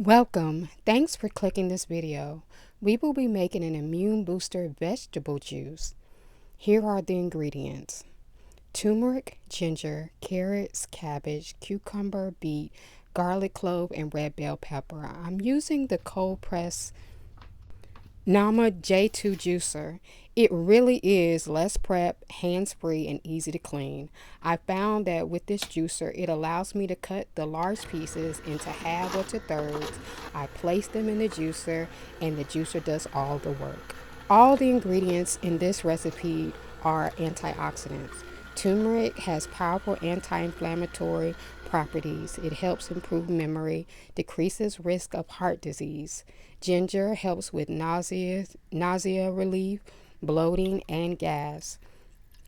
Welcome. Thanks for clicking this video. We will be making an immune booster vegetable juice. Here are the ingredients: turmeric, ginger, carrots, cabbage, cucumber, beet, garlic clove, and red bell pepper. I'm using the cold press Nama J2 juicer. It really is less prep, hands-free, and easy to clean. I found that with this juicer, it allows me to cut the large pieces into half or to thirds. I place them in the juicer, and the juicer does all the work. All the ingredients in this recipe are antioxidants. Turmeric has powerful anti-inflammatory properties. It helps improve memory, decreases risk of heart disease. Ginger helps with nausea relief, bloating, and gas.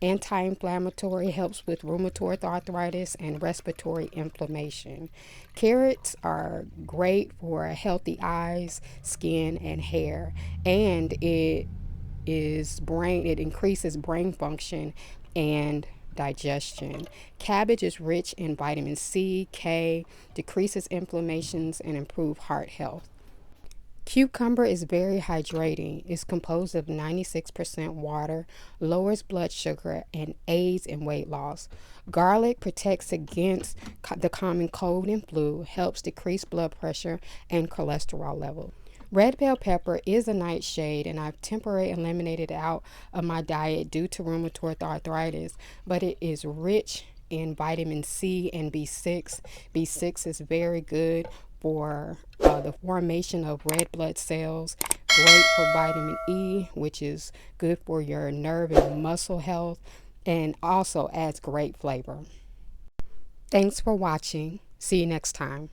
Anti-inflammatory helps with rheumatoid arthritis and respiratory inflammation. Carrots are great for healthy eyes, skin, and hair, and it increases brain function and digestion. Cabbage is rich in vitamin C, K, decreases inflammations, and improve heart health. Cucumber is very hydrating. It's composed of 96% water, lowers blood sugar, and aids in weight loss. Garlic protects against the common cold and flu, helps decrease blood pressure and cholesterol level. Red bell pepper is a nightshade, and I've temporarily eliminated it out of my diet due to rheumatoid arthritis, but it is rich in vitamin C and B6. B6 is very good for the formation of red blood cells, great for vitamin E, which is good for your nerve and muscle health, and also adds great flavor. Thanks for watching. See you next time.